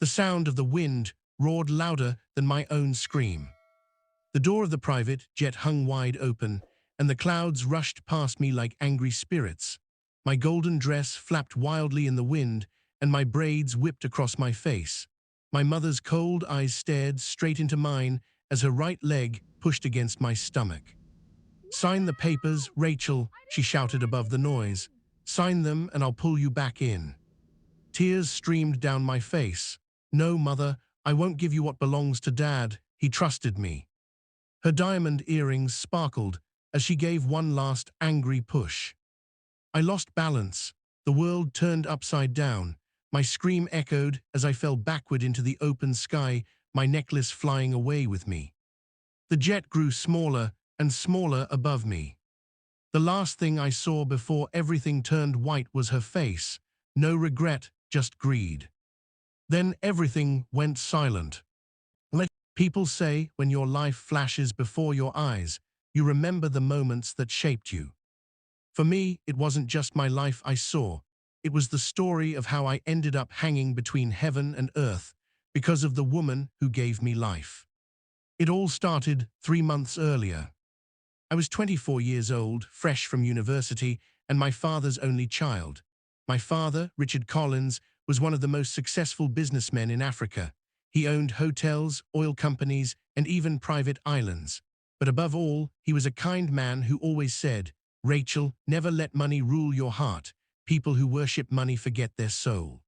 The sound of the wind roared louder than my own scream. The door of the private jet hung wide open, and the clouds rushed past me like angry spirits. My golden dress flapped wildly in the wind, and my braids whipped across my face. My mother's cold eyes stared straight into mine as her right leg pushed against my stomach. "Sign the papers, Rachel," she shouted above the noise. "Sign them and I'll pull you back in." Tears streamed down my face. "No, Mother, I won't give you what belongs to Dad. He trusted me." Her diamond earrings sparkled as she gave one last angry push. I lost balance. The world turned upside down. My scream echoed as I fell backward into the open sky, my necklace flying away with me. The jet grew smaller and smaller above me. The last thing I saw before everything turned white was her face. No regret, just greed. Then everything went silent. People say when your life flashes before your eyes, you remember the moments that shaped you. For me, it wasn't just my life I saw. It was the story of how I ended up hanging between heaven and earth because of the woman who gave me life. It all started 3 months earlier. I was 24 years old, fresh from university, and my father's only child. My father, Rachael Collins, was one of the most successful businessmen in Africa. He owned hotels, oil companies, and even private islands. But above all, he was a kind man who always said, "Rachel, never let money rule your heart. People who worship money forget their soul."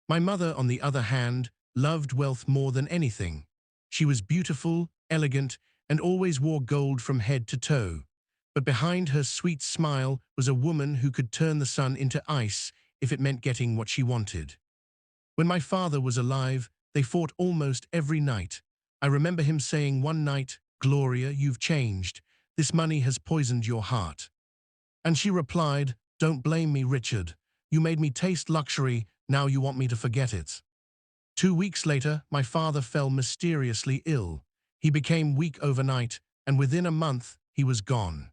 My mother, on the other hand, loved wealth more than anything. She was beautiful, elegant, and always wore gold from head to toe. But behind her sweet smile was a woman who could turn the sun into ice if it meant getting what she wanted. When my father was alive, they fought almost every night. I remember him saying one night, "Gloria, you've changed. This money has poisoned your heart." And she replied, "Don't blame me, Richard. You made me taste luxury, now you want me to forget it." 2 weeks later, my father fell mysteriously ill. He became weak overnight, and within a month, he was gone.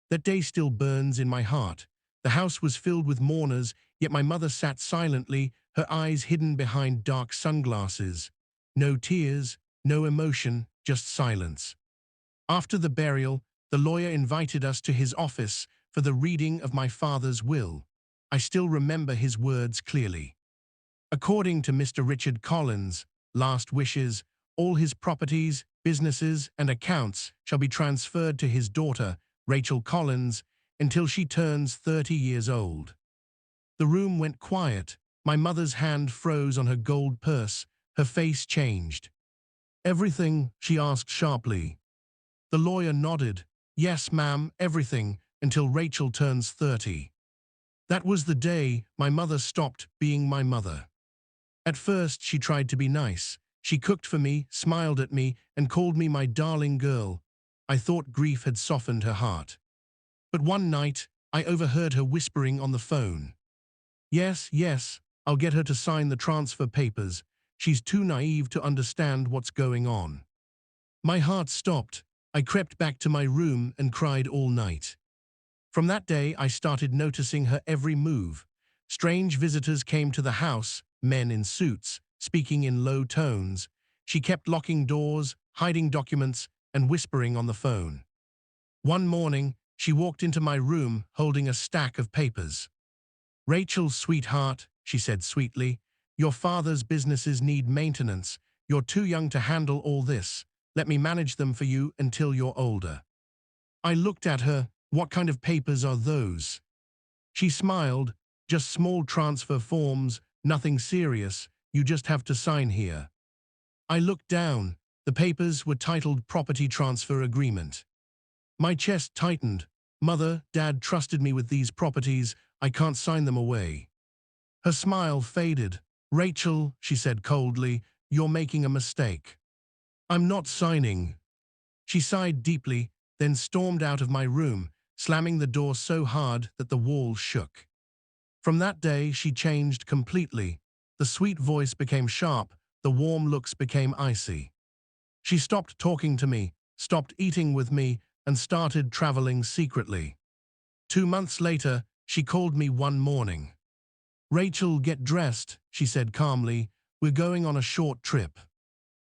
That day still burns in my heart. The house was filled with mourners, yet my mother sat silently, her eyes hidden behind dark sunglasses. No tears, no emotion, just silence. After the burial, the lawyer invited us to his office for the reading of my father's will. I still remember his words clearly. According to Mr. Rachael Collins' last wishes, all his properties, businesses, and accounts shall be transferred to his daughter, Rachael Collins, until she turns 30 years old. The room went quiet. My mother's hand froze on her gold purse. Her face changed. "Everything?" she asked sharply. The lawyer nodded. "Yes, ma'am, everything, until Rachel turns 30. That was the day my mother stopped being my mother. At first, she tried to be nice. She cooked for me, smiled at me, and called me my darling girl. I thought grief had softened her heart. But one night, I overheard her whispering on the phone. Yes, I'll get her to sign the transfer papers. She's too naive to understand what's going on." My heart stopped. I crept back to my room and cried all night. From that day, I started noticing her every move. Strange visitors came to the house, men in suits, speaking in low tones. She kept locking doors, hiding documents, and whispering on the phone. One morning, she walked into my room holding a stack of papers. "Rachel, sweetheart," she said sweetly, "your father's businesses need maintenance. You're too young to handle all this. Let me manage them for you until you're older." I looked at her. "What kind of papers are those?" She smiled. "Just small transfer forms, nothing serious. You just have to sign here." I looked down. The papers were titled Property Transfer Agreement. My chest tightened. "Mother, Dad trusted me with these properties. I can't sign them away." Her smile faded. "Rachel," she said coldly, "you're making a mistake. I'm not signing." She sighed deeply, then stormed out of my room, slamming the door so hard that the walls shook. From that day, she changed completely. The sweet voice became sharp, the warm looks became icy. She stopped talking to me, stopped eating with me, and started traveling secretly. 2 months later, she called me one morning. "Rachel, get dressed," she said calmly. We're going on a short trip.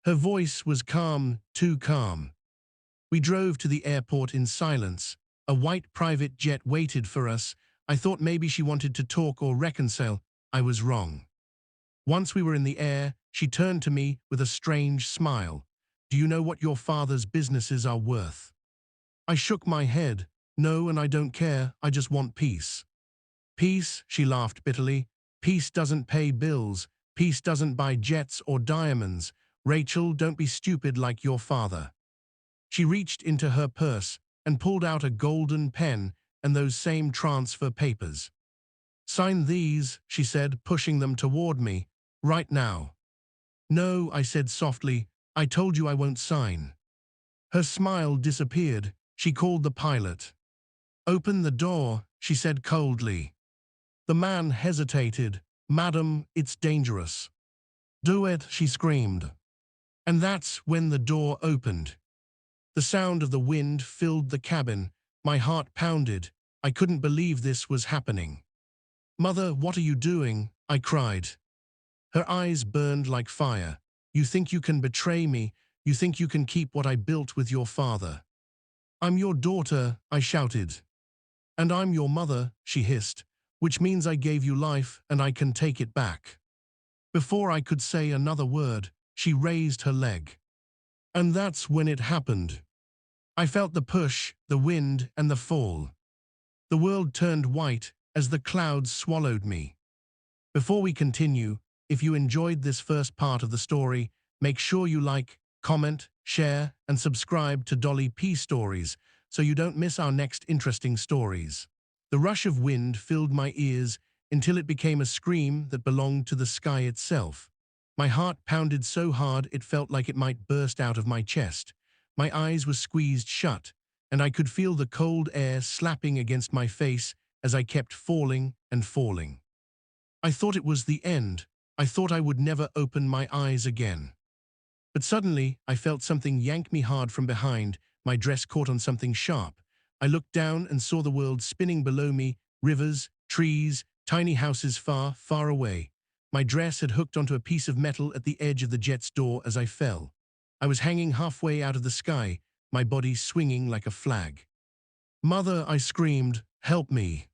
Her voice was calm, too calm. We drove to the airport in silence. A white private jet waited for us. I thought maybe she wanted to talk or reconcile. I was wrong. Once we were in the air, she turned to me with a strange smile. Do you know what your father's businesses are worth? I shook my head. No, and I don't care. I just want peace. Peace, she laughed bitterly. Peace doesn't pay bills. Peace doesn't buy jets or diamonds. Rachel, don't be stupid like your father. She reached into her purse and pulled out a golden pen and those same transfer papers. Sign these, she said, pushing them toward me. Right now. No, I said softly. I told you I won't sign. Her smile disappeared. She called the pilot. Open the door, she said coldly. The man hesitated. Madam, it's dangerous. Do it, she screamed. And that's when the door opened. The sound of the wind filled the cabin. My heart pounded. I couldn't believe this was happening. Mother, what are you doing? I cried. Her eyes burned like fire. You think you can betray me? You think you can keep what I built with your father? I'm your daughter, I shouted. And I'm your mother, she hissed, which means I gave you life and I can take it back. Before I could say another word, she raised her leg. And that's when it happened. I felt the push, the wind, and the fall. The world turned white as the clouds swallowed me. Before we continue, if you enjoyed this first part of the story, make sure you like, comment, share, and subscribe to Dolly P Stories so you don't miss our next interesting stories. The rush of wind filled my ears until it became a scream that belonged to the sky itself. My heart pounded so hard it felt like it might burst out of my chest. My eyes were squeezed shut, and I could feel the cold air slapping against my face as I kept falling and falling. I thought it was the end. I thought I would never open my eyes again. But suddenly, I felt something yank me hard from behind. My dress caught on something sharp. I looked down and saw the world spinning below me, rivers, trees, tiny houses far, far away. My dress had hooked onto a piece of metal at the edge of the jet's door as I fell. I was hanging halfway out of the sky, my body swinging like a flag. Mother, I screamed, help me.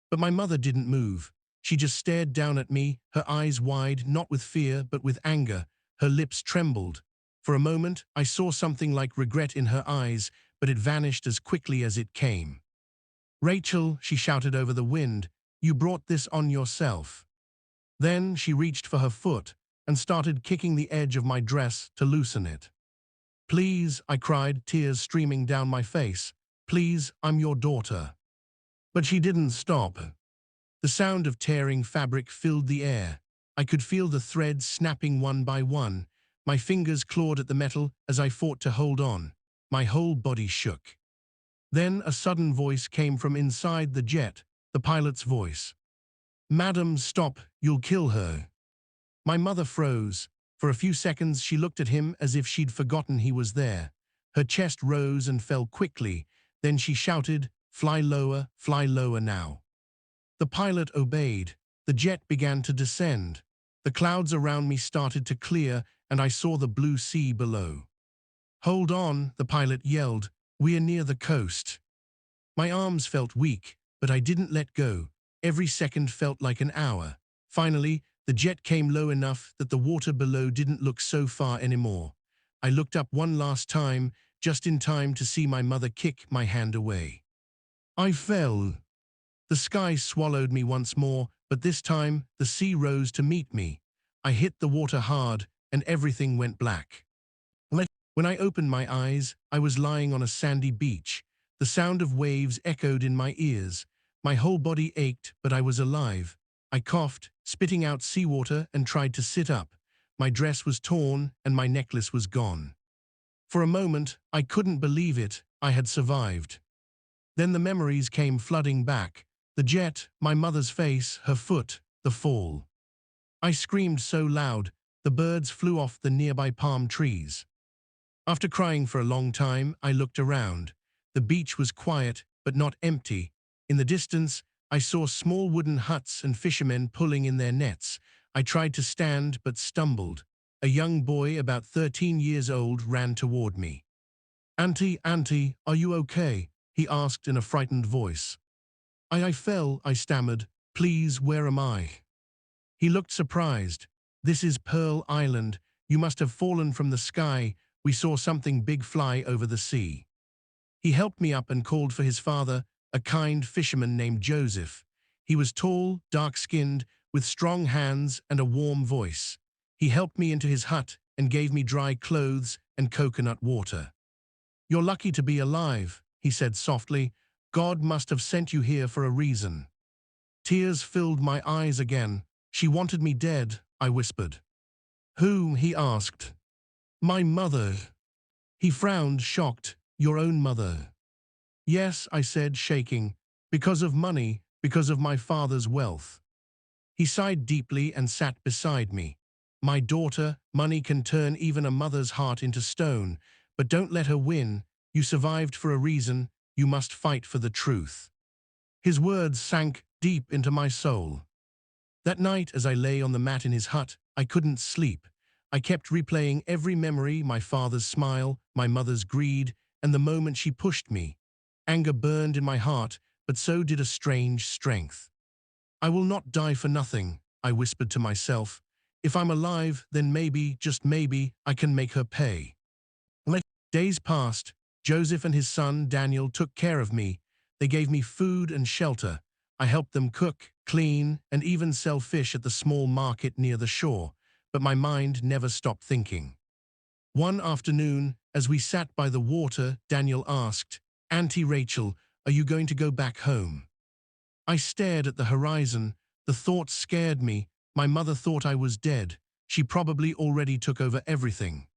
But my mother didn't move. She just stared down at me, her eyes wide, not with fear, but with anger. Her lips trembled. For a moment, I saw something like regret in her eyes, but it vanished as quickly as it came. Rachel, she shouted over the wind, you brought this on yourself. Then she reached for her foot and started kicking the edge of my dress to loosen it. Please, I cried, tears streaming down my face. Please, I'm your daughter. But she didn't stop. The sound of tearing fabric filled the air. I could feel the threads snapping one by one. My fingers clawed at the metal as I fought to hold on. My whole body shook. Then a sudden voice came from inside the jet, the pilot's voice. Madam, stop, you'll kill her. My mother froze. For a few seconds she looked at him as if she'd forgotten he was there. Her chest rose and fell quickly. Then she shouted, fly lower now. The pilot obeyed. The jet began to descend. The clouds around me started to clear, and I saw the blue sea below. Hold on, the pilot yelled. We're near the coast. My arms felt weak, but I didn't let go. Every second felt like an hour. Finally, the jet came low enough that the water below didn't look so far anymore. I looked up one last time, just in time to see my mother kick my hand away. I fell. The sky swallowed me once more, but this time the sea rose to meet me. I hit the water hard, and everything went black. When I opened my eyes, I was lying on a sandy beach. The sound of waves echoed in my ears. My whole body ached, but I was alive. I coughed, spitting out seawater, and tried to sit up. My dress was torn, and my necklace was gone. For a moment, I couldn't believe it. I had survived. Then the memories came flooding back. The jet, my mother's face, her foot, the fall. I screamed so loud, the birds flew off the nearby palm trees. After crying for a long time, I looked around. The beach was quiet, but not empty. In the distance, I saw small wooden huts and fishermen pulling in their nets. I tried to stand but stumbled. A young boy about 13 years old ran toward me. "Auntie, auntie, are you okay?" he asked in a frightened voice. I fell," I stammered. "Please, where am I?" He looked surprised. "This is Pearl Island. You must have fallen from the sky. We saw something big fly over the sea." He helped me up and called for his father, a kind fisherman named Joseph. He was tall, dark-skinned, with strong hands and a warm voice. He helped me into his hut and gave me dry clothes and coconut water. "You're lucky to be alive," he said softly. "God must have sent you here for a reason." Tears filled my eyes again. "She wanted me dead," I whispered. "Who?" he asked. "My mother." He frowned, shocked. "Your own mother?" "Yes," I said, shaking. "Because of money, because of my father's wealth." He sighed deeply and sat beside me. "My daughter, money can turn even a mother's heart into stone, but don't let her win. You survived for a reason. You must fight for the truth." His words sank deep into my soul. That night, as I lay on the mat in his hut, I couldn't sleep. I kept replaying every memory, my father's smile, my mother's greed, and the moment she pushed me. Anger burned in my heart, but so did a strange strength. "I will not die for nothing," I whispered to myself. "If I'm alive, then maybe, just maybe, I can make her pay." Days passed. Joseph and his son, Daniel, took care of me. They gave me food and shelter. I helped them cook, clean, and even sell fish at the small market near the shore, but my mind never stopped thinking. One afternoon, as we sat by the water, Daniel asked, "Auntie Rachel, are you going to go back home?" I stared at the horizon. The thought scared me. My mother thought I was dead. She probably already took over everything.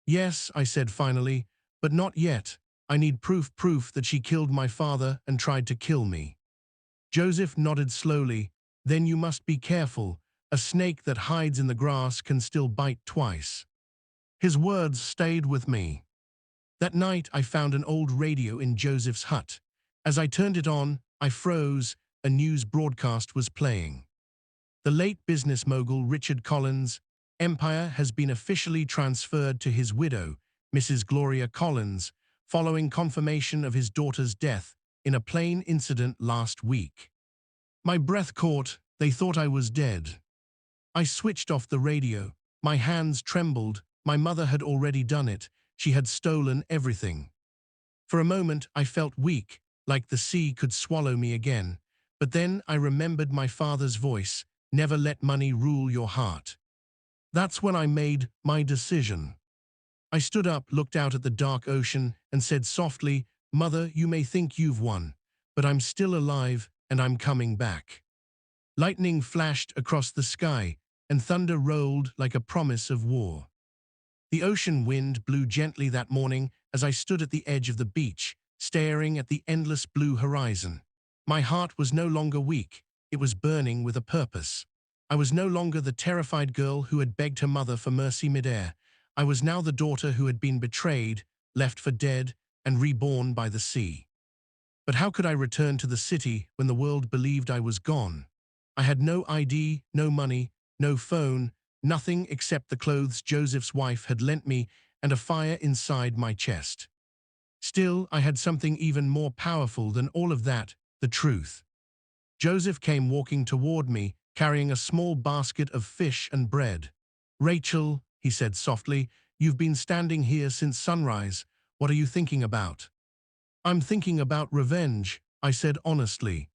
"Yes," I said finally, "but not yet. I need proof that she killed my father and tried to kill me." Joseph nodded slowly. "Then you must be careful. A snake that hides in the grass can still bite twice." His words stayed with me. That night I found an old radio in Joseph's hut. As I turned it on, I froze. A news broadcast was playing. The late business mogul Rachael Collins' empire has been officially transferred to his widow, Mrs. Gloria Collins, following confirmation of his daughter's death in a plane incident last week. My breath caught. They thought I was dead. I switched off the radio. My hands trembled. My mother had already done it. She had stolen everything. For a moment, I felt weak, like the sea could swallow me again. But then I remembered my father's voice, "Never let money rule your heart." That's when I made my decision. I stood up, looked out at the dark ocean, and said softly, "Mother, you may think you've won, but I'm still alive, and I'm coming back." Lightning flashed across the sky, and thunder rolled like a promise of war. The ocean wind blew gently that morning as I stood at the edge of the beach, staring at the endless blue horizon. My heart was no longer weak. It was burning with a purpose. I was no longer the terrified girl who had begged her mother for mercy midair. I was now the daughter who had been betrayed, left for dead, and reborn by the sea. But how could I return to the city when the world believed I was gone? I had no ID, no money, no phone, nothing except the clothes Joseph's wife had lent me and a fire inside my chest. Still, I had something even more powerful than all of that, the truth. Joseph came walking toward me, carrying a small basket of fish and bread. "Rachel," he said softly, "you've been standing here since sunrise. What are you thinking about?" "I'm thinking about revenge," I said honestly.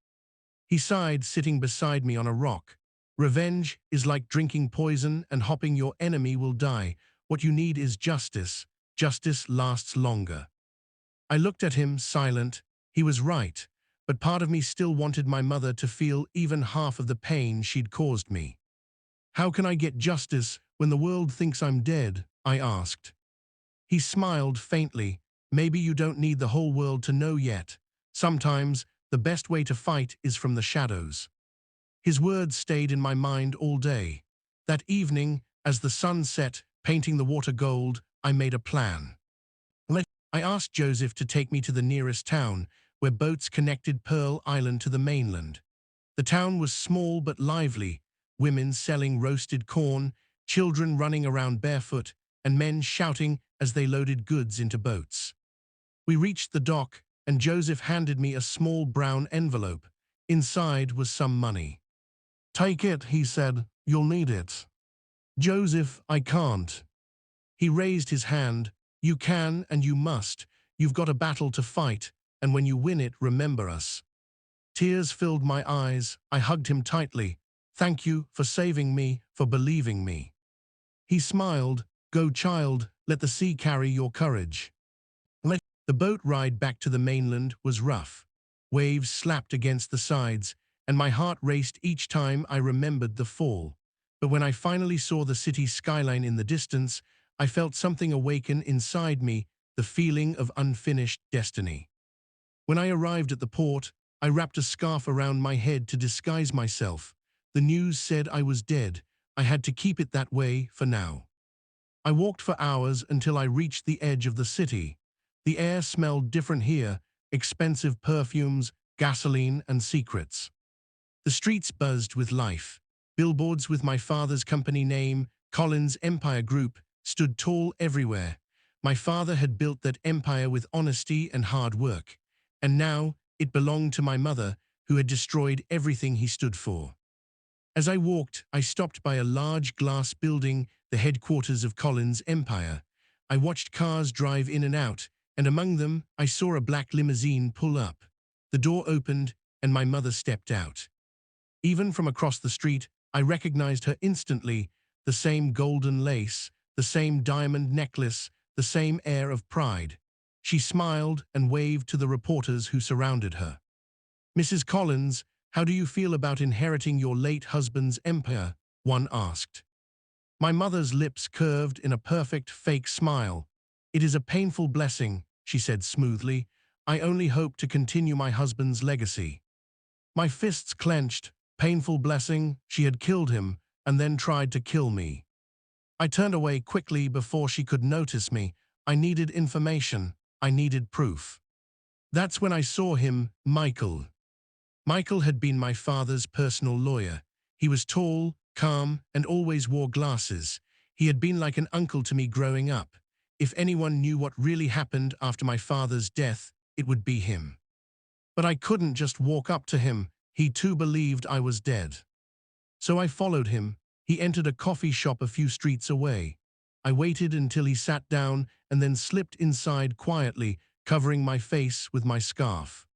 He sighed, sitting beside me on a rock. "Revenge is like drinking poison and hoping your enemy will die. What you need is justice. Justice lasts longer." I looked at him, silent. He was right, but part of me still wanted my mother to feel even half of the pain she'd caused me. "How can I get justice when the world thinks I'm dead?" I asked. He smiled faintly. "Maybe you don't need the whole world to know yet. Sometimes, the best way to fight is from the shadows." His words stayed in my mind all day. That evening, as the sun set, painting the water gold, I made a plan. I asked Joseph to take me to the nearest town, where boats connected Pearl Island to the mainland. The town was small but lively. women selling roasted corn, children running around barefoot, and men shouting as they loaded goods into boats. We reached the dock, and Joseph handed me a small brown envelope. Inside was some money. "Take it," he said. "You'll need it." "Joseph, I can't." He raised his hand. "You can and you must. You've got a battle to fight, and when you win it, remember us." Tears filled my eyes. I hugged him tightly. "Thank you for saving me, for believing me." He smiled. "Go, child, let the sea carry your courage." The boat ride back to the mainland was rough. Waves slapped against the sides, and my heart raced each time I remembered the fall. But when I finally saw the city skyline in the distance, I felt something awaken inside me, the feeling of unfinished destiny. When I arrived at the port, I wrapped a scarf around my head to disguise myself. The news said I was dead. I had to keep it that way for now. I walked for hours until I reached the edge of the city. The air smelled different here, expensive perfumes, gasoline, and secrets. The streets buzzed with life. Billboards with my father's company name, Collins Empire Group, stood tall everywhere. My father had built that empire with honesty and hard work, and now it belonged to my mother, who had destroyed everything he stood for. As I walked, I stopped by a large glass building, the headquarters of Collins Empire. I watched cars drive in and out, and among them, I saw a black limousine pull up. The door opened, and my mother stepped out. Even from across the street, I recognized her instantly, the same golden lace, the same diamond necklace, the same air of pride. She smiled and waved to the reporters who surrounded her. "Mrs. Collins, how do you feel about inheriting your late husband's empire?" one asked. My mother's lips curved in a perfect fake smile. "It is a painful blessing," she said smoothly. "I only hope to continue my husband's legacy." My fists clenched. Painful blessing, she had killed him, and then tried to kill me. I turned away quickly before she could notice me. I needed information. I needed proof. That's when I saw him, Michael. Michael had been my father's personal lawyer. He was tall, calm, and always wore glasses. He had been like an uncle to me growing up. If anyone knew what really happened after my father's death, it would be him. But I couldn't just walk up to him. He too believed I was dead. So I followed him. He entered a coffee shop a few streets away. I waited until he sat down and then slipped inside quietly, covering my face with my scarf.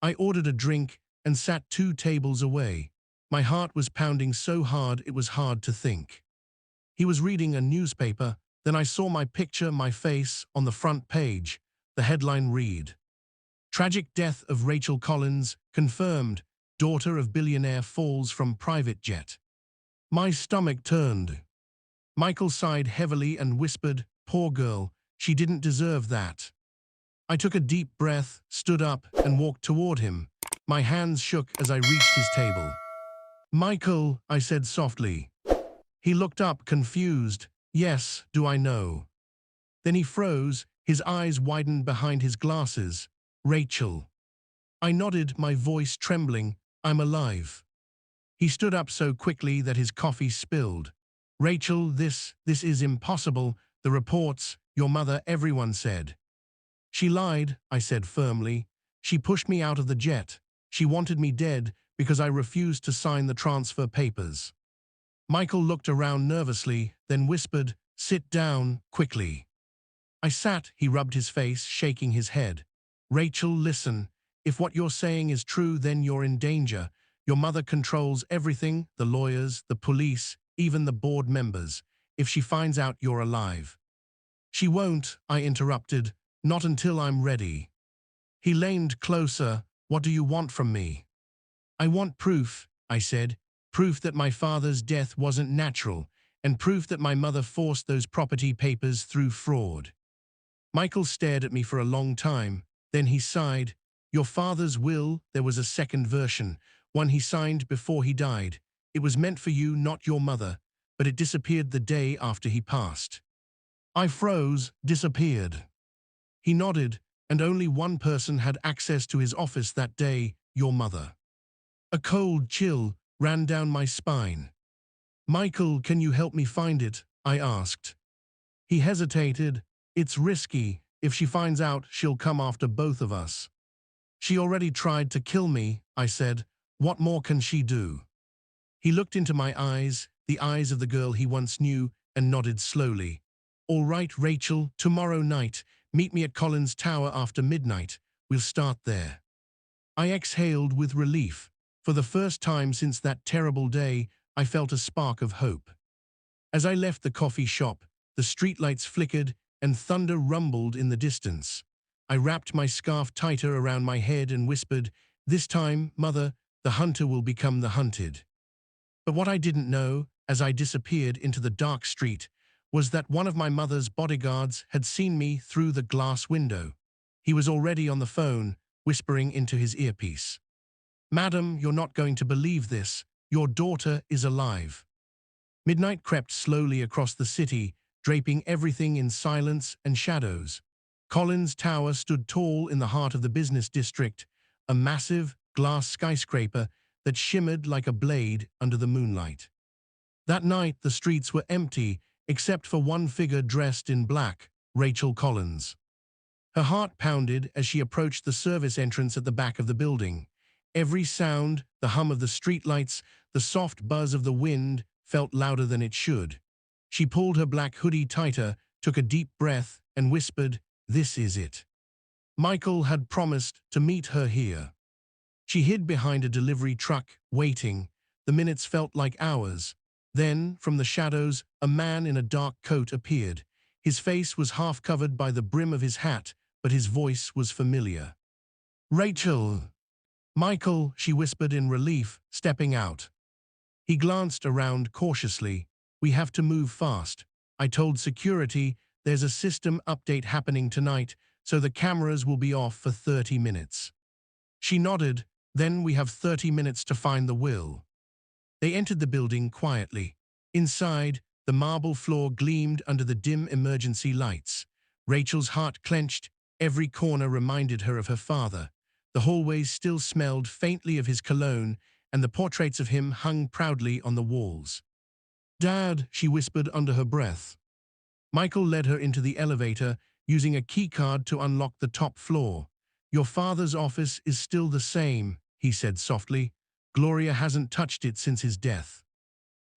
I ordered a drink and sat 2 tables away. My heart was pounding so hard it was hard to think. He was reading a newspaper. Then I saw my picture, my face, on the front page. The headline read, "Tragic death of Rachael Collins, confirmed. Daughter of billionaire falls from private jet." My stomach turned. Michael sighed heavily and whispered, "Poor girl, she didn't deserve that." I took a deep breath, stood up, and walked toward him. My hands shook as I reached his table. "Michael," I said softly. He looked up, confused. "Yes, do I know?" Then he froze, his eyes widened behind his glasses. "Rachael." I nodded, my voice trembling. "I'm alive." He stood up so quickly that his coffee spilled. "Rachael, this is impossible. The reports, your mother, everyone said." "She lied," I said firmly. "She pushed me out of the jet. She wanted me dead because I refused to sign the transfer papers." Michael looked around nervously, then whispered, "Sit down, quickly." I sat, he rubbed his face, shaking his head. "Rachael, listen. If what you're saying is true, then you're in danger. Your mother controls everything, the lawyers, the police, even the board members. If she finds out you're alive." "She won't," I interrupted. "Not until I'm ready." He leaned closer. "What do you want from me?" "I want proof," I said. "Proof that my father's death wasn't natural, and proof that my mother forced those property papers through fraud." Michael stared at me for a long time. Then he sighed. "Your father's will, there was a second version, one he signed before he died. It was meant for you, not your mother, but it disappeared the day after he passed." I froze. "Disappeared?" He nodded, "And only one person had access to his office that day, your mother." A cold chill ran down my spine. Michael, can you help me find it? I asked. He hesitated. It's risky. If she finds out, she'll come after both of us. She already tried to kill me, I said. What more can she do? He looked into my eyes, the eyes of the girl he once knew, and nodded slowly. All right, Rachel, tomorrow night. Meet me at Collins Tower after midnight. We'll start there. I exhaled with relief. For the first time since that terrible day, I felt a spark of hope. As I left the coffee shop, the streetlights flickered and thunder rumbled in the distance. I wrapped my scarf tighter around my head and whispered, "This time, Mother, the hunter will become the hunted." But what I didn't know, as I disappeared into the dark street, was that one of my mother's bodyguards had seen me through the glass window. He was already on the phone, whispering into his earpiece. "Madam, you're not going to believe this. Your daughter is alive." Midnight crept slowly across the city, draping everything in silence and shadows. Collins Tower stood tall in the heart of the business district, a massive glass skyscraper that shimmered like a blade under the moonlight. That night, the streets were empty, except for one figure dressed in black, Rachael Collins. Her heart pounded as she approached the service entrance at the back of the building. Every sound, the hum of the streetlights, the soft buzz of the wind, felt louder than it should. She pulled her black hoodie tighter, took a deep breath, and whispered, "This is it." Michael had promised to meet her here. She hid behind a delivery truck, waiting. The minutes felt like hours. Then, from the shadows, a man in a dark coat appeared. His face was half covered by the brim of his hat, but his voice was familiar. "Rachel." "Michael," she whispered in relief, stepping out. He glanced around cautiously. "We have to move fast. I told security there's a system update happening tonight, so the cameras will be off for 30 minutes. She nodded. "Then we have 30 minutes to find the will." They entered the building quietly. Inside, the marble floor gleamed under the dim emergency lights. Rachel's heart clenched. Every corner reminded her of her father. The hallways still smelled faintly of his cologne, and the portraits of him hung proudly on the walls. "Dad," she whispered under her breath. Michael led her into the elevator, using a keycard to unlock the top floor. "Your father's office is still the same," he said softly. "Gloria hasn't touched it since his death."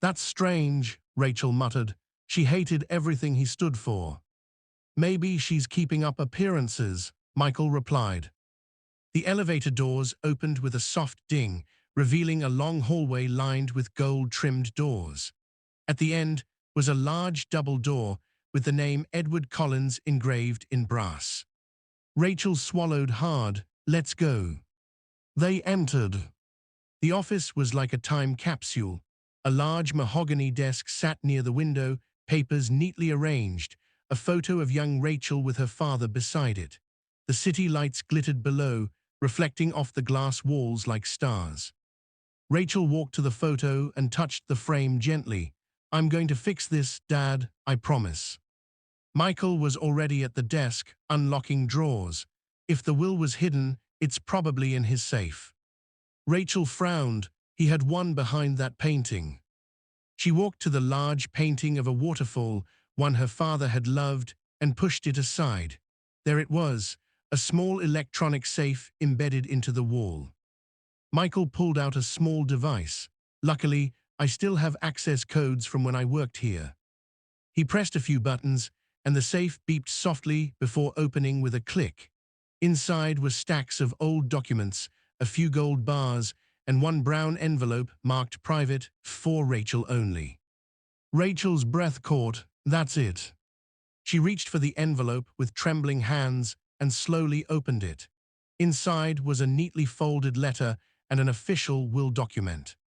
"That's strange," Rachel muttered. She hated everything he stood for. "Maybe she's keeping up appearances," Michael replied. The elevator doors opened with a soft ding, revealing a long hallway lined with gold-trimmed doors. At the end was a large double door with the name Edward Collins engraved in brass. Rachel swallowed hard. "Let's go." They entered. The office was like a time capsule. A large mahogany desk sat near the window, papers neatly arranged, a photo of young Rachel with her father beside it. The city lights glittered below, reflecting off the glass walls like stars. Rachel walked to the photo and touched the frame gently. "I'm going to fix this, Dad, I promise." Michael was already at the desk, unlocking drawers. If the will was hidden, it's probably in his safe. Rachel frowned. He had one behind that painting. She walked to the large painting of a waterfall, one her father had loved, and pushed it aside. There it was, a small electronic safe embedded into the wall. Michael pulled out a small device. "Luckily, I still have access codes from when I worked here." He pressed a few buttons, and the safe beeped softly before opening with a click. Inside were stacks of old documents, a few gold bars, and one brown envelope marked "Private, for Rachel only." Rachel's breath caught. "That's it." She reached for the envelope with trembling hands and slowly opened it. Inside was a neatly folded letter and an official will document.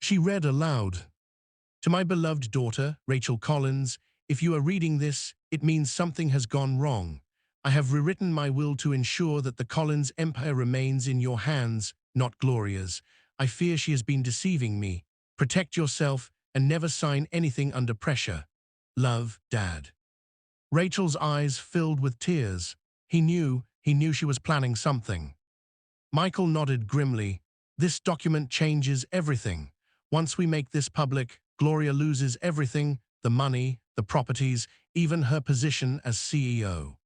She read aloud. "To my beloved daughter, Rachael Collins, if you are reading this, it means something has gone wrong. I have rewritten my will to ensure that the Collins empire remains in your hands, not Gloria's. I fear she has been deceiving me. Protect yourself and never sign anything under pressure. Love, Dad." Rachel's eyes filled with tears. He knew she was planning something. Michael nodded grimly. "This document changes everything. Once we make this public, Gloria loses everything, the money, the properties, even her position as CEO.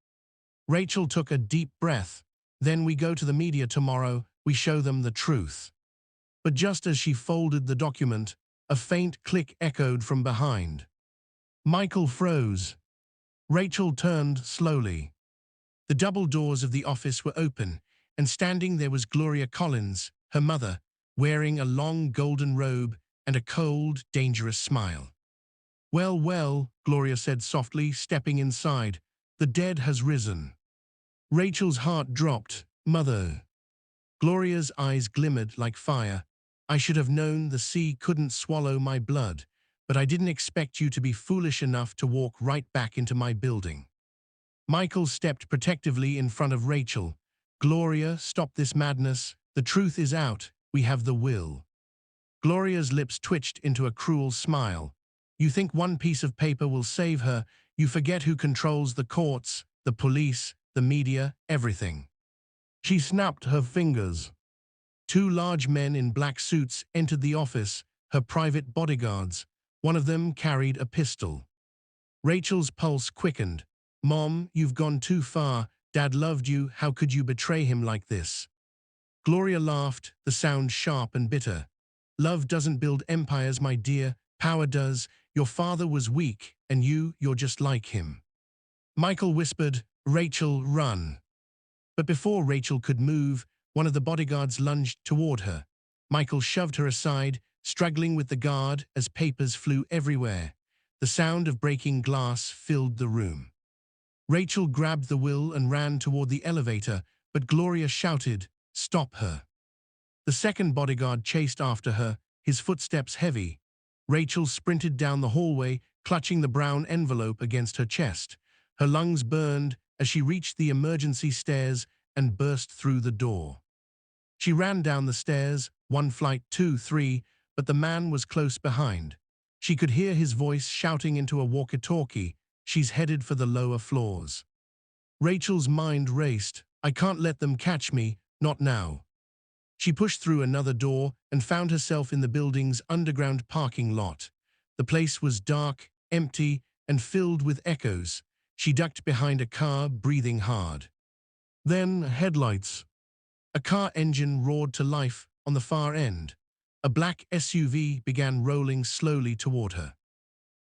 Rachel took a deep breath. Then we go to the media tomorrow, we show them the truth. But just as she folded the document, a faint click echoed from behind. Michael froze. Rachel turned slowly. The double doors of the office were open, and standing there was Gloria Collins, her mother, wearing a long golden robe and a cold, dangerous smile. "Well, well," Gloria said softly, stepping inside. "The dead has risen." Rachel's heart dropped. "Mother." Gloria's eyes glimmered like fire. "I should have known the sea couldn't swallow my blood, but I didn't expect you to be foolish enough to walk right back into my building." Michael stepped protectively in front of Rachel. "Gloria, stop this madness. The truth is out. We have the will." Gloria's lips twitched into a cruel smile. "You think one piece of paper will save her? You forget who controls the courts, the police, the media, everything." She snapped her fingers. Two large men in black suits entered the office, her private bodyguards. One of them carried a pistol. Rachel's pulse quickened. "Mom, you've gone too far. Dad loved you. How could you betray him like this?" Gloria laughed, the sound sharp and bitter. "Love doesn't build empires, my dear. Power does. Your father was weak, and you're just like him." Michael whispered, "Rachel, run." But before Rachel could move, one of the bodyguards lunged toward her. Michael shoved her aside, struggling with the guard as papers flew everywhere. The sound of breaking glass filled the room. Rachel grabbed the will and ran toward the elevator, but Gloria shouted, "Stop her." The second bodyguard chased after her, his footsteps heavy. Rachel sprinted down the hallway, clutching the brown envelope against her chest. Her lungs burned as she reached the emergency stairs and burst through the door. She ran down the stairs, 1 flight, 2, 3, but the man was close behind. She could hear his voice shouting into a walkie-talkie, "She's headed for the lower floors." Rachel's mind raced. "I can't let them catch me, not now." She pushed through another door and found herself in the building's underground parking lot. The place was dark, empty, and filled with echoes. She ducked behind a car, breathing hard. Then headlights. A car engine roared to life on the far end. A black SUV began rolling slowly toward her.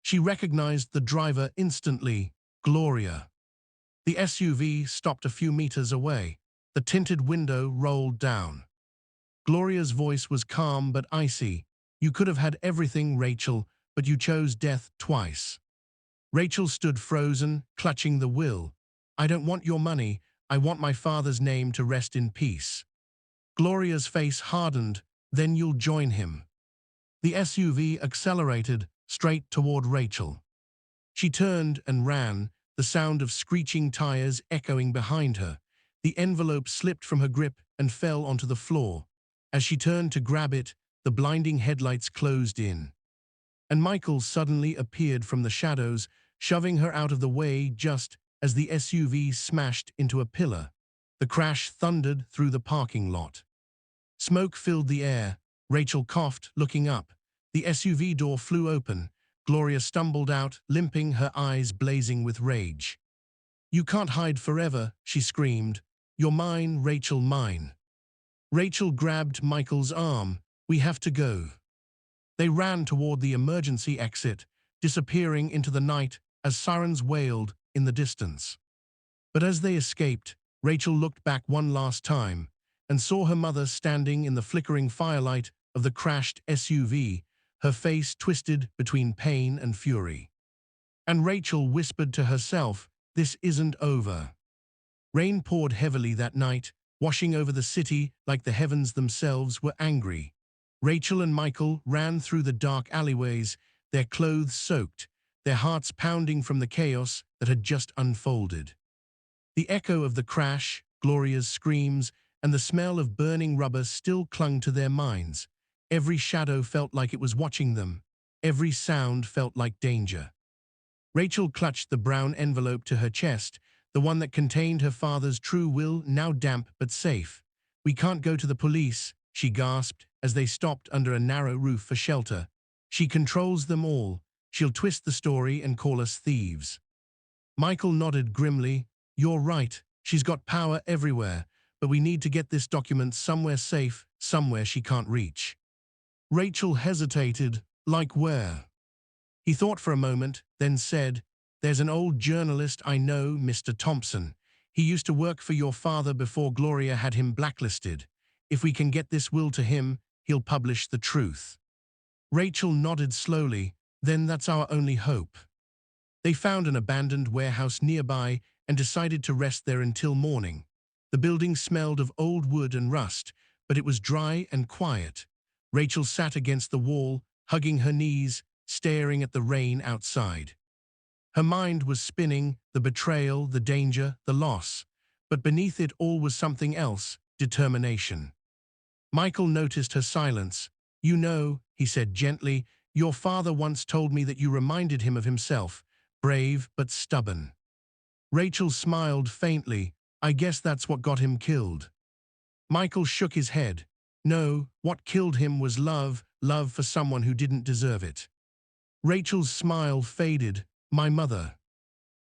She recognized the driver instantly, Gloria. The SUV stopped a few meters away. The tinted window rolled down. Gloria's voice was calm but icy. "You could have had everything, Rachel, but you chose death twice." Rachel stood frozen, clutching the will. "I don't want your money. I want my father's name to rest in peace." Gloria's face hardened. "Then you'll join him." The SUV accelerated, straight toward Rachel. She turned and ran, the sound of screeching tires echoing behind her. The envelope slipped from her grip and fell onto the floor. As she turned to grab it, the blinding headlights closed in. And Michael suddenly appeared from the shadows, shoving her out of the way just as the SUV smashed into a pillar. The crash thundered through the parking lot. Smoke filled the air. Rachel coughed, looking up. The SUV door flew open. Gloria stumbled out, limping, her eyes blazing with rage. "You can't hide forever," she screamed. "You're mine, Rachel, mine." Rachel grabbed Michael's arm. "We have to go." They ran toward the emergency exit, disappearing into the night as sirens wailed in the distance. But as they escaped, Rachel looked back one last time and saw her mother standing in the flickering firelight of the crashed SUV, her face twisted between pain and fury. And Rachel whispered to herself, "This isn't over." Rain poured heavily that night, washing over the city like the heavens themselves were angry. Rachel and Michael ran through the dark alleyways, their clothes soaked, their hearts pounding from the chaos that had just unfolded. The echo of the crash, Gloria's screams, and the smell of burning rubber still clung to their minds. Every shadow felt like it was watching them. Every sound felt like danger. Rachel clutched the brown envelope to her chest, the one that contained her father's true will, now damp but safe. "We can't go to the police," she gasped as they stopped under a narrow roof for shelter. She controls them all. She'll twist the story and call us thieves. Michael nodded grimly. You're right. She's got power everywhere, but we need to get this document somewhere safe, somewhere she can't reach. Rachel hesitated. Like where? He thought for a moment, then said, There's an old journalist I know, Mr. Thompson. He used to work for your father before Gloria had him blacklisted. If we can get this will to him, he'll publish the truth. Rachel nodded slowly. Then that's our only hope. They found an abandoned warehouse nearby and decided to rest there until morning. The building smelled of old wood and rust, but it was dry and quiet. Rachel sat against the wall, hugging her knees, staring at the rain outside. Her mind was spinning, the betrayal, the danger, the loss. But beneath it all was something else, determination. Michael noticed her silence. You know, he said gently, your father once told me that you reminded him of himself, brave but stubborn. Rachel smiled faintly. I guess that's what got him killed. Michael shook his head. No, what killed him was love, love for someone who didn't deserve it. Rachel's smile faded. My mother.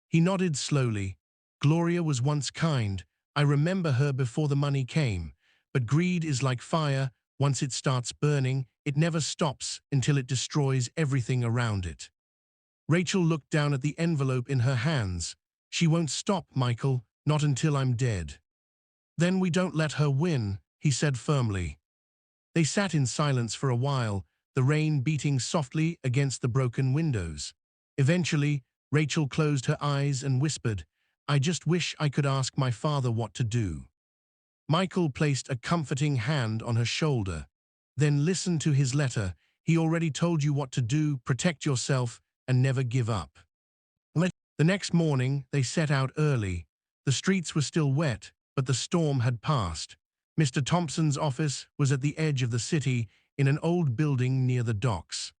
He nodded slowly. Gloria was once kind. I remember her before the money came. But greed is like fire. Once it starts burning, it never stops until it destroys everything around it. Rachel looked down at the envelope in her hands. She won't stop, Michael, not until I'm dead. Then we don't let her win, he said firmly. They sat in silence for a while, the rain beating softly against the broken windows. Eventually, Rachel closed her eyes and whispered, I just wish I could ask my father what to do. Michael placed a comforting hand on her shoulder. Then listen to his letter. He already told you what to do, protect yourself, and never give up. The next morning, they set out early. The streets were still wet, but the storm had passed. Mr. Thompson's office was at the edge of the city in an old building near the docks.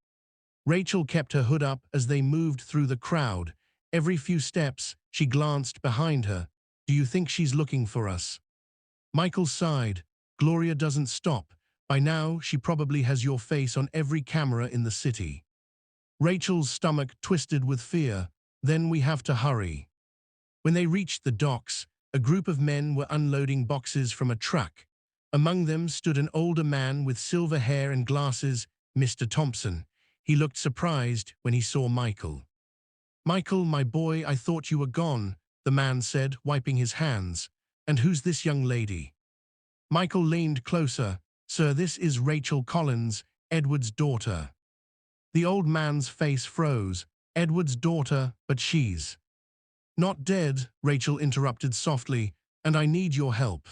Rachel kept her hood up as they moved through the crowd. Every few steps, she glanced behind her. Do you think she's looking for us? Michael sighed. Gloria doesn't stop. By now, she probably has your face on every camera in the city. Rachel's stomach twisted with fear. Then we have to hurry. When they reached the docks, a group of men were unloading boxes from a truck. Among them stood an older man with silver hair and glasses, Mr. Thompson. He looked surprised when he saw Michael. Michael, my boy, I thought you were gone, the man said, wiping his hands. And who's this young lady? Michael leaned closer. Sir, this is Rachael Collins, Edward's daughter. The old man's face froze. Edward's daughter, but she's not dead, Rachel interrupted softly, and I need your help.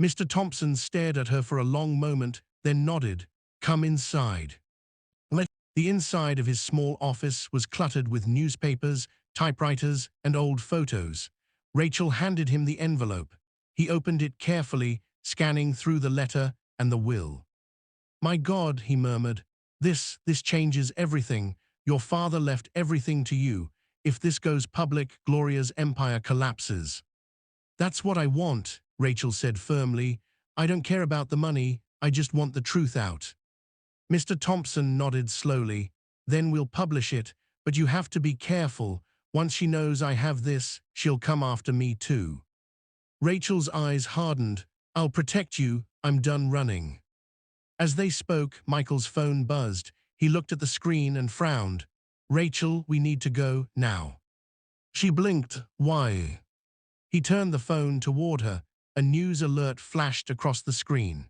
Mr. Thompson stared at her for a long moment, then nodded. Come inside. The inside of his small office was cluttered with newspapers, typewriters, and old photos. Rachel handed him the envelope. He opened it carefully, scanning through the letter and the will. My God, he murmured, this changes everything. Your father left everything to you. If this goes public, Gloria's empire collapses. That's what I want, Rachel said firmly. I don't care about the money, I just want the truth out. Mr. Thompson nodded slowly. Then we'll publish it, but you have to be careful. Once she knows I have this, she'll come after me too. Rachel's eyes hardened. I'll protect you, I'm done running. As they spoke, Michael's phone buzzed. He looked at the screen and frowned. Rachel, we need to go now. She blinked. Why? He turned the phone toward her. A news alert flashed across the screen.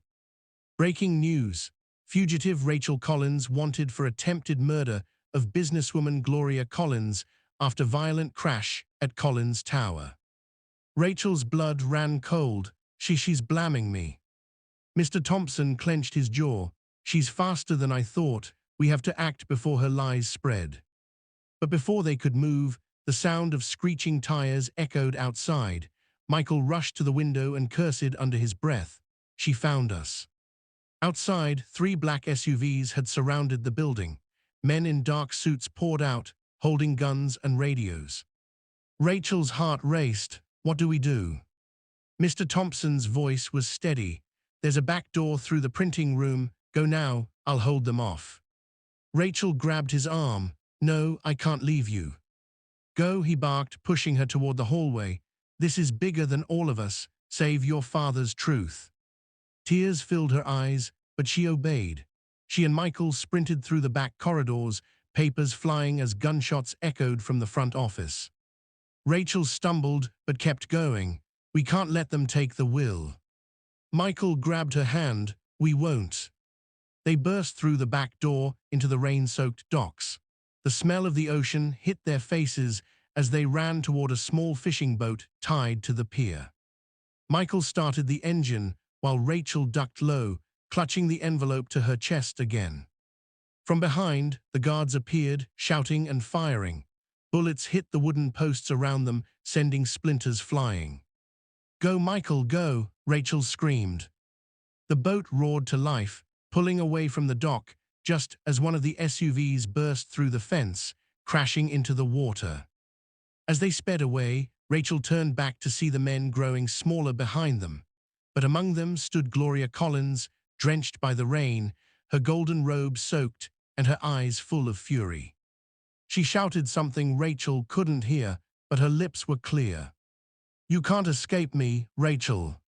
Breaking news. Fugitive Rachael Collins wanted for attempted murder of businesswoman Gloria Collins after violent crash at Collins Tower. Rachel's blood ran cold. She's blamming me. Mr. Thompson clenched his jaw. She's faster than I thought. We have to act before her lies spread. But before they could move, the sound of screeching tires echoed outside. Michael rushed to the window and cursed under his breath. She found us. Outside, 3 black SUVs had surrounded the building. Men in dark suits poured out, holding guns and radios. Rachel's heart raced. What do we do? Mr. Thompson's voice was steady. There's a back door through the printing room. Go now, I'll hold them off. Rachel grabbed his arm. No, I can't leave you. Go, he barked, pushing her toward the hallway. This is bigger than all of us. Save your father's truth. Tears filled her eyes, but she obeyed. She and Michael sprinted through the back corridors, papers flying as gunshots echoed from the front office. Rachel stumbled, but kept going. We can't let them take the will. Michael grabbed her hand. We won't. They burst through the back door into the rain-soaked docks. The smell of the ocean hit their faces as they ran toward a small fishing boat tied to the pier. Michael started the engine while Rachel ducked low, clutching the envelope to her chest again. From behind, the guards appeared, shouting and firing. Bullets hit the wooden posts around them, sending splinters flying. Go, Michael, go, Rachel screamed. The boat roared to life, pulling away from the dock, just as one of the SUVs burst through the fence, crashing into the water. As they sped away, Rachel turned back to see the men growing smaller behind them. But among them stood Gloria Collins, drenched by the rain, her golden robe soaked and her eyes full of fury. She shouted something Rachel couldn't hear, but her lips were clear. You can't escape me, Rachel.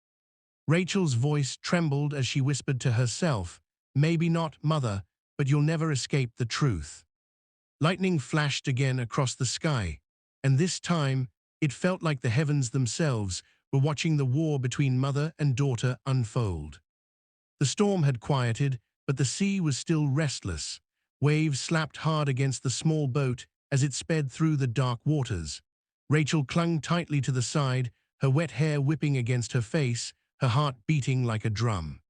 Rachel's voice trembled as she whispered to herself, maybe not, Mother, but you'll never escape the truth. Lightning flashed again across the sky, and this time it felt like the heavens themselves were watching the war between mother and daughter unfold. The storm had quieted, but the sea was still restless. Waves slapped hard against the small boat as it sped through the dark waters. Rachel clung tightly to the side, her wet hair whipping against her face, her heart beating like a drum.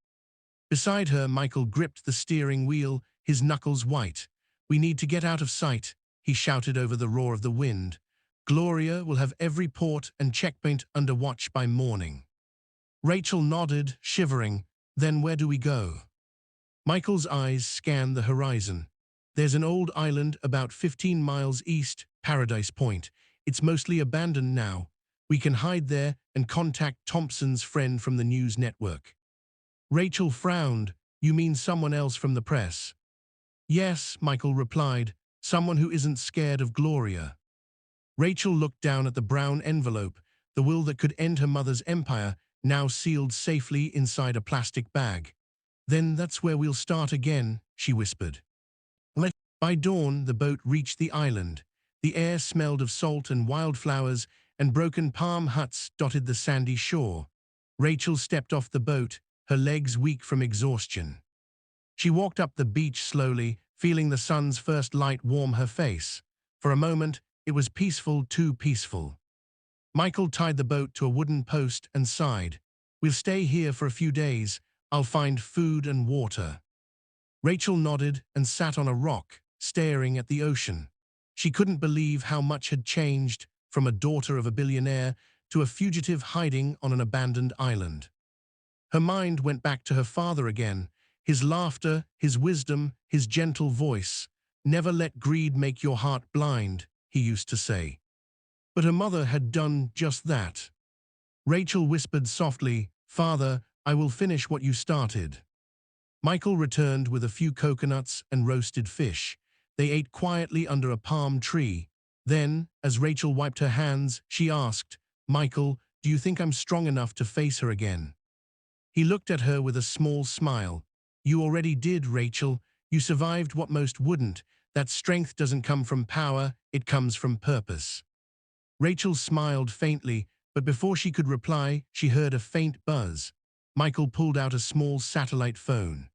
Beside her, Michael gripped the steering wheel, his knuckles white. We need to get out of sight, he shouted over the roar of the wind. Gloria will have every port and checkpoint under watch by morning. Rachel nodded, shivering. Then where do we go? Michael's eyes scanned the horizon. There's an old island about 15 miles east, Paradise Point. It's mostly abandoned now. We can hide there and contact Thompson's friend from the news network. Rachel frowned. You mean someone else from the press? Yes, Michael replied. Someone who isn't scared of Gloria. Rachel looked down at the brown envelope, the will that could end her mother's empire, now sealed safely inside a plastic bag. Then that's where we'll start again, she whispered. By dawn, the boat reached the island. The air smelled of salt and wildflowers, and broken palm huts dotted the sandy shore. Rachel stepped off the boat, her legs weak from exhaustion. She walked up the beach slowly, feeling the sun's first light warm her face. For a moment, it was peaceful, too peaceful. Michael tied the boat to a wooden post and sighed. We'll stay here for a few days. I'll find food and water. Rachel nodded and sat on a rock, staring at the ocean. She couldn't believe how much had changed, from a daughter of a billionaire to a fugitive hiding on an abandoned island. Her mind went back to her father again, his laughter, his wisdom, his gentle voice. Never let greed make your heart blind, he used to say. But her mother had done just that. Rachel whispered softly, Father, I will finish what you started. Michael returned with a few coconuts and roasted fish. They ate quietly under a palm tree. Then, as Rachel wiped her hands, she asked, Michael, do you think I'm strong enough to face her again? He looked at her with a small smile. You already did, Rachel. You survived what most wouldn't. That strength doesn't come from power, it comes from purpose. Rachel smiled faintly, but before she could reply, she heard a faint buzz. Michael pulled out a small satellite phone.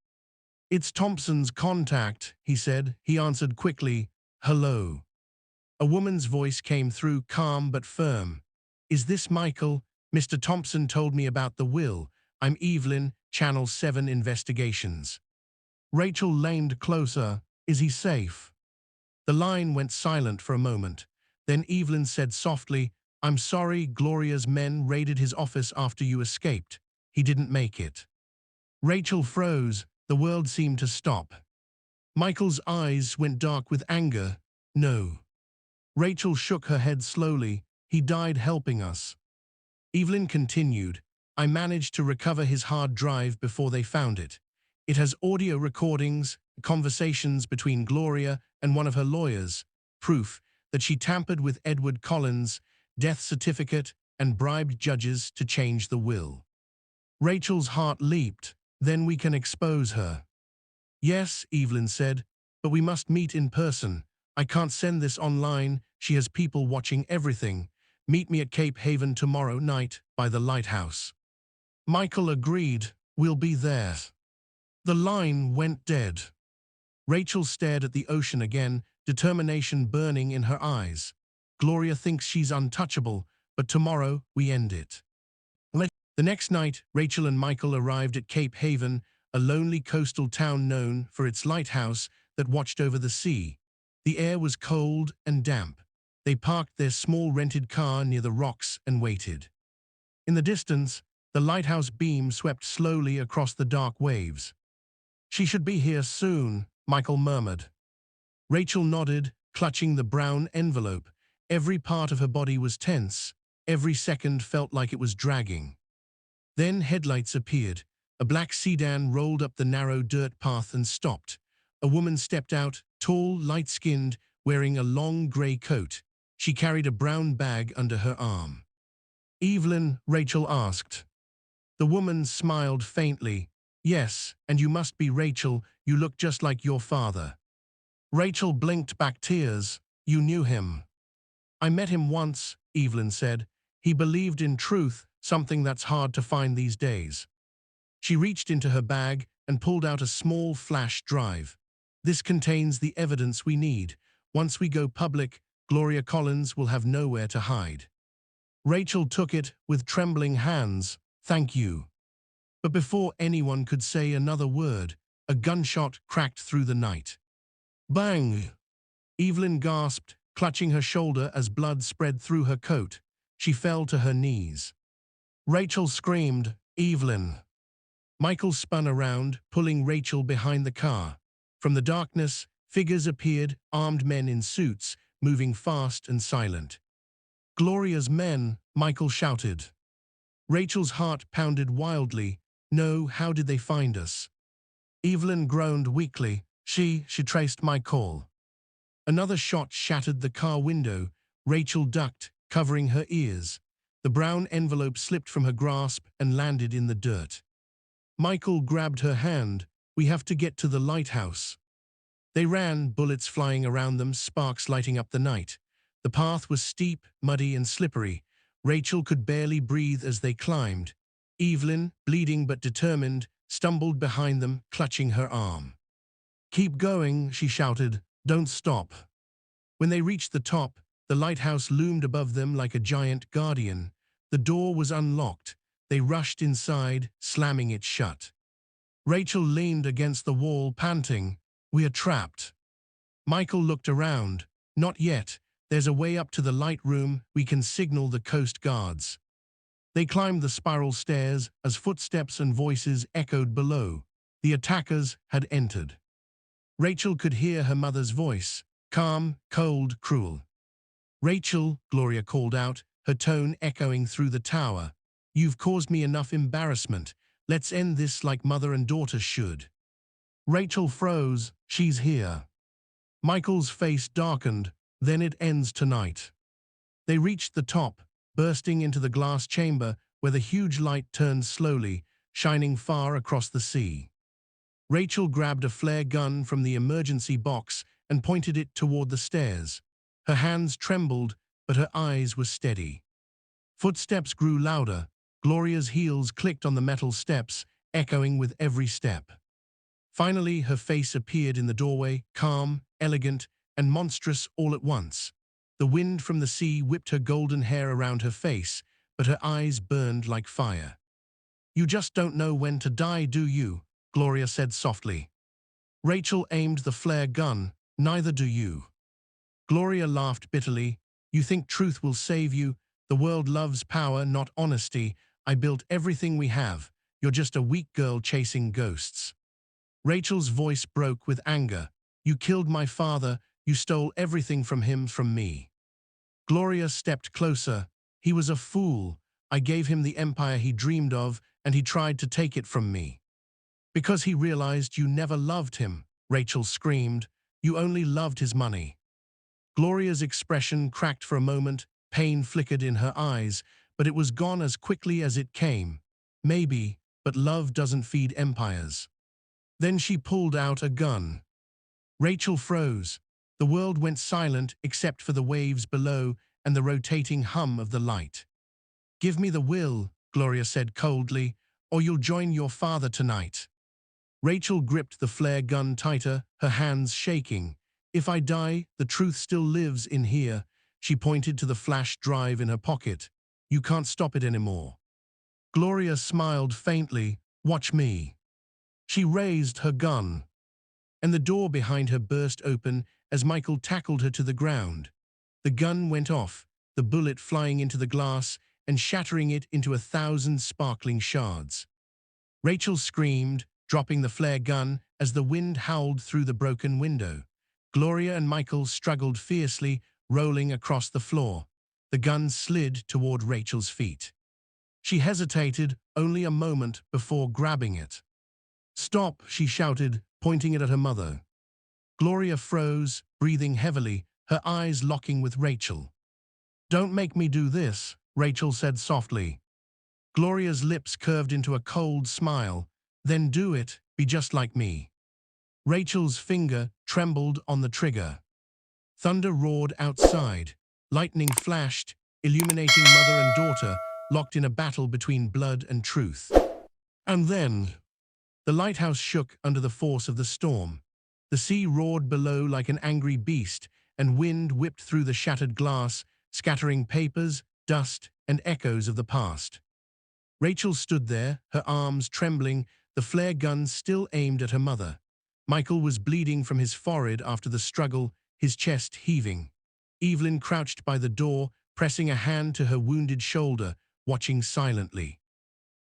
It's Thompson's contact, he said. He answered quickly, hello. A woman's voice came through, calm but firm. Is this Michael? Mr. Thompson told me about the will. I'm Evelyn, Channel 7 Investigations. Rachel leaned closer. Is he safe? The line went silent for a moment. Then Evelyn said softly, I'm sorry, Gloria's men raided his office after you escaped. He didn't make it. Rachel froze. The world seemed to stop. Michael's eyes went dark with anger. No. Rachel shook her head slowly. He died helping us. Evelyn continued. I managed to recover his hard drive before they found it. It has audio recordings, conversations between Gloria and one of her lawyers, proof that she tampered with Edward Collins' death certificate and bribed judges to change the will. Rachel's heart leaped. Then we can expose her. Yes, Evelyn said, but we must meet in person. I can't send this online. She has people watching everything. Meet me at Cape Haven tomorrow night by the Lighthouse. Michael agreed. We'll be there. The line went dead. Rachel stared at the ocean again, determination burning in her eyes. Gloria thinks she's untouchable, but tomorrow we end it. The next night, Rachel and Michael arrived at Cape Haven, a lonely coastal town known for its lighthouse that watched over the sea. The air was cold and damp. They parked their small rented car near the rocks and waited. In the distance, the lighthouse beam swept slowly across the dark waves. She should be here soon, Michael murmured. Rachel nodded, clutching the brown envelope. Every part of her body was tense. Every second felt like it was dragging. Then headlights appeared. A black sedan rolled up the narrow dirt path and stopped. A woman stepped out, tall, light-skinned, wearing a long grey coat. She carried a brown bag under her arm. Evelyn, Rachel asked. The woman smiled faintly. Yes, and you must be Rachel. You look just like your father. Rachel blinked back tears. You knew him. I met him once, Evelyn said. He believed in truth, something that's hard to find these days. She reached into her bag and pulled out a small flash drive. This contains the evidence we need. Once we go public, Gloria Collins will have nowhere to hide. Rachel took it with trembling hands. Thank you. But before anyone could say another word, a gunshot cracked through the night. Bang! Evelyn gasped, clutching her shoulder as blood spread through her coat. She fell to her knees. Rachel screamed, Evelyn. Michael spun around, pulling Rachel behind the car. From the darkness, figures appeared, armed men in suits, moving fast and silent. Gloria's men, Michael shouted. Rachel's heart pounded wildly. No, how did they find us? Evelyn groaned weakly. She traced my call. Another shot shattered the car window. Rachel ducked, covering her ears. The brown envelope slipped from her grasp and landed in the dirt. Michael grabbed her hand. We have to get to the lighthouse. They ran, bullets flying around them, sparks lighting up the night. The path was steep, muddy, and slippery. Rachel could barely breathe as they climbed. Evelyn, bleeding but determined, stumbled behind them, clutching her arm. Keep going, she shouted. Don't stop. When they reached the top, the lighthouse loomed above them like a giant guardian. The door was unlocked. They rushed inside, slamming it shut. Rachel leaned against the wall, panting. We are trapped. Michael looked around. Not yet. There's a way up to the light room. We can signal the coast guards. They climbed the spiral stairs as footsteps and voices echoed below. The attackers had entered. Rachel could hear her mother's voice, calm, cold, cruel. Rachel, Gloria called out, her tone echoing through the tower. You've caused me enough embarrassment. Let's end this like mother and daughter should. Rachel froze. She's here. Michael's face darkened. Then it ends tonight. They reached the top, bursting into the glass chamber where the huge light turned slowly, shining far across the sea. Rachel grabbed a flare gun from the emergency box and pointed it toward the stairs. Her hands trembled, but her eyes were steady. Footsteps grew louder. Gloria's heels clicked on the metal steps, echoing with every step. Finally, her face appeared in the doorway, calm, elegant, and monstrous all at once. The wind from the sea whipped her golden hair around her face, but her eyes burned like fire. You just don't know when to die, do you? Gloria said softly. Rachel aimed the flare gun. Neither do you. Gloria laughed bitterly. You think truth will save you? The world loves power, not honesty. I built everything we have. You're just a weak girl chasing ghosts. Rachel's voice broke with anger. You killed my father. You stole everything from him, from me. Gloria stepped closer. He was a fool. I gave him the empire he dreamed of, and he tried to take it from me. Because he realized you never loved him, Rachel screamed. You only loved his money. Gloria's expression cracked for a moment, pain flickered in her eyes, but it was gone as quickly as it came. Maybe, but love doesn't feed empires. Then she pulled out a gun. Rachel froze. The world went silent except for the waves below and the rotating hum of the light. Give me the will, Gloria said coldly, or you'll join your father tonight. Rachel gripped the flare gun tighter, her hands shaking. If I die, the truth still lives in here. She pointed to the flash drive in her pocket. You can't stop it anymore. Gloria smiled faintly. Watch me. She raised her gun, and the door behind her burst open as Michael tackled her to the ground. The gun went off, the bullet flying into the glass and shattering it into 1,000 sparkling shards. Rachel screamed, dropping the flare gun as the wind howled through the broken window. Gloria and Michael struggled fiercely, rolling across the floor. The gun slid toward Rachel's feet. She hesitated only a moment before grabbing it. Stop, she shouted, pointing it at her mother. Gloria froze, breathing heavily, her eyes locking with Rachel. Don't make me do this, Rachel said softly. Gloria's lips curved into a cold smile. Then do it, be just like me. Rachel's finger trembled on the trigger. Thunder roared outside. Lightning flashed, illuminating mother and daughter, locked in a battle between blood and truth. And then, the lighthouse shook under the force of the storm. The sea roared below like an angry beast, and wind whipped through the shattered glass, scattering papers, dust, and echoes of the past. Rachel stood there, her arms trembling, the flare gun still aimed at her mother. Michael was bleeding from his forehead after the struggle, his chest heaving. Evelyn crouched by the door, pressing a hand to her wounded shoulder, watching silently.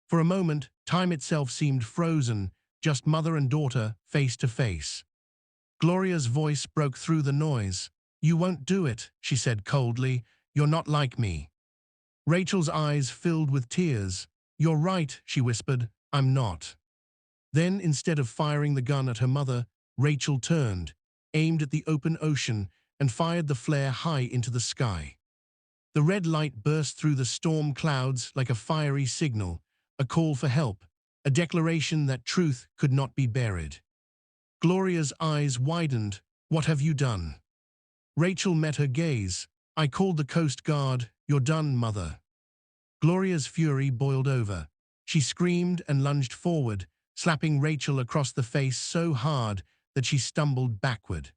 For a moment, time itself seemed frozen, just mother and daughter, face to face. Gloria's voice broke through the noise. You won't do it, she said coldly. You're not like me. Rachel's eyes filled with tears. You're right, she whispered. I'm not. Then, instead of firing the gun at her mother, Rachel turned, aimed at the open ocean, and fired the flare high into the sky. The red light burst through the storm clouds like a fiery signal, a call for help, a declaration that truth could not be buried. Gloria's eyes widened. What have you done? Rachel met her gaze. I called the Coast Guard. You're done, mother. Gloria's fury boiled over. She screamed and lunged forward, slapping Rachel across the face so hard that she stumbled backward.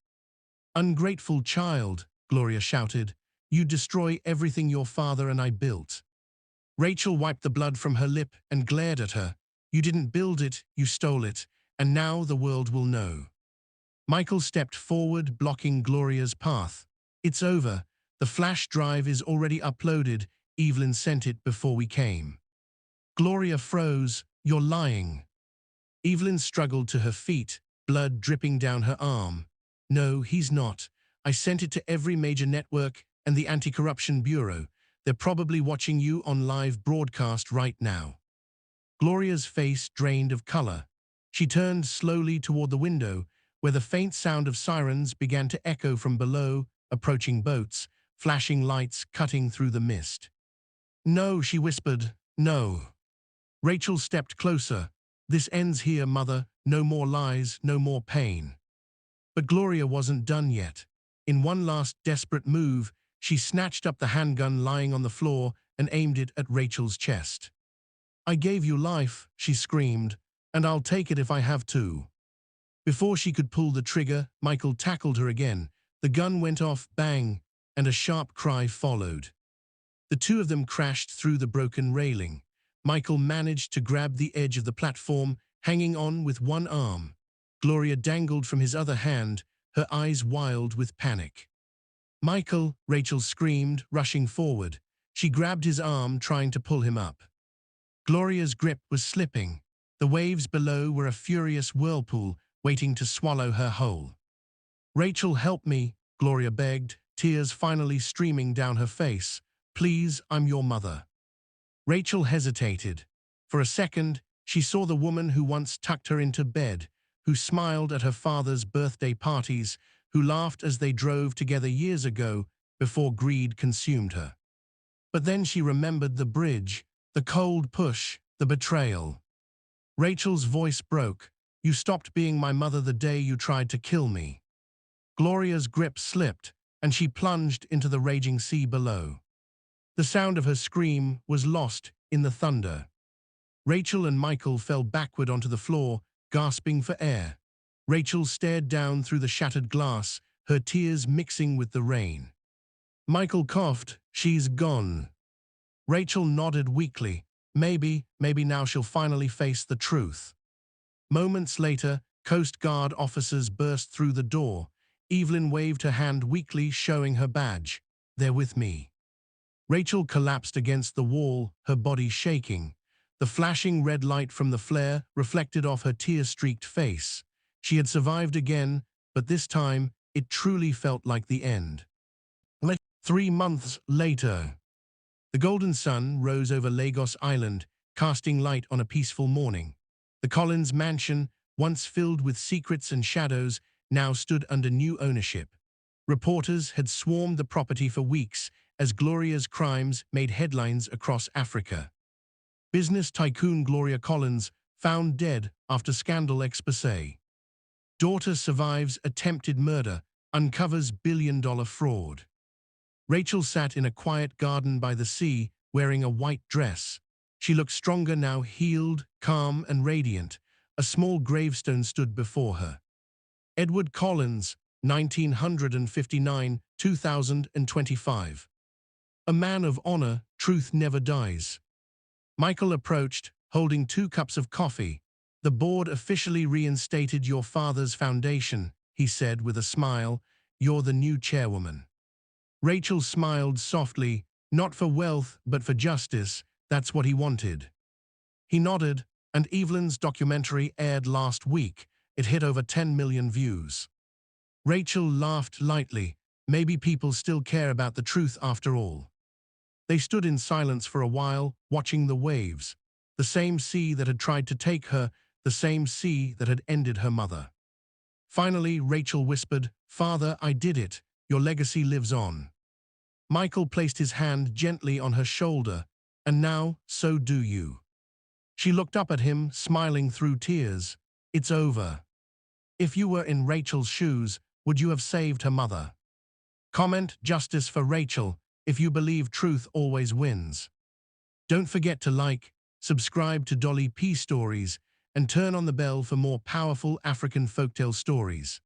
Ungrateful child, Gloria shouted. You destroy everything your father and I built. Rachel wiped the blood from her lip and glared at her. You didn't build it, you stole it, and now the world will know. Michael stepped forward, blocking Gloria's path. It's over. The flash drive is already uploaded. Evelyn sent it before we came. Gloria froze. You're lying. Evelyn struggled to her feet, blood dripping down her arm. No, he's not. I sent it to every major network and the Anti-Corruption Bureau. They're probably watching you on live broadcast right now. Gloria's face drained of color. She turned slowly toward the window, where the faint sound of sirens began to echo from below, approaching boats, flashing lights cutting through the mist. No, she whispered, no. Rachel stepped closer. This ends here, mother. No more lies, no more pain. But Gloria wasn't done yet. In one last desperate move, she snatched up the handgun lying on the floor and aimed it at Rachel's chest. I gave you life, she screamed, and I'll take it if I have to. Before she could pull the trigger, Michael tackled her again. The gun went off, bang, and a sharp cry followed. The two of them crashed through the broken railing. Michael managed to grab the edge of the platform, hanging on with one arm. Gloria dangled from his other hand, her eyes wild with panic. Michael, Rachel screamed, rushing forward. She grabbed his arm, trying to pull him up. Gloria's grip was slipping. The waves below were a furious whirlpool, waiting to swallow her whole. Rachel, help me, Gloria begged, tears finally streaming down her face. Please, I'm your mother. Rachel hesitated. For a second, She saw the woman who once tucked her into bed, who smiled at her father's birthday parties, who laughed as they drove together years ago before greed consumed her. But then she remembered the bridge, the cold push, the betrayal. Rachel's voice broke. You stopped being my mother the day you tried to kill me. Gloria's grip slipped, and she plunged into the raging sea below. The sound of her scream was lost in the thunder. Rachel and Michael fell backward onto the floor, gasping for air. Rachel stared down through the shattered glass, her tears mixing with the rain. Michael coughed, "She's gone." Rachel nodded weakly. Maybe now she'll finally face the truth. Moments later, Coast Guard officers burst through the door. Evelyn waved her hand weakly, showing her badge. "They're with me." Rachel collapsed against the wall, her body shaking. The flashing red light from the flare reflected off her tear-streaked face. She had survived again, but this time it truly felt like the end. 3 months later, the golden sun rose over Lagos Island, casting light on a peaceful morning. The Collins mansion, once filled with secrets and shadows, now stood under new ownership. Reporters had swarmed the property for weeks as Gloria's crimes made headlines across Africa. Business tycoon Gloria Collins found dead after scandal expose. Daughter survives attempted murder, uncovers billion-dollar fraud. Rachel sat in a quiet garden by the sea, wearing a white dress. She looked stronger now, healed, calm, and radiant. A small gravestone stood before her. Edward Collins, 1959–2025. A man of honor, truth never dies. Michael approached, holding 2 cups of coffee. "The board officially reinstated your father's foundation," he said with a smile. "You're the new chairwoman." Rachel smiled softly, not for wealth, but for justice. That's what he wanted. He nodded, and Evelyn's documentary aired last week. It hit over 10 million views. Rachel laughed lightly. Maybe people still care about the truth after all. They stood in silence for a while, watching the waves. The same sea that had tried to take her, the same sea that had ended her mother. Finally, Rachel whispered, "Father, I did it. Your legacy lives on." Michael placed his hand gently on her shoulder. "And now, so do you." She looked up at him, smiling through tears. "It's over." If you were in Rachel's shoes, would you have saved her mother? Comment "Justice for Rachel" if you believe truth always wins. Don't forget to like, subscribe to Dolly P Stories, and turn on the bell for more powerful African folktale stories.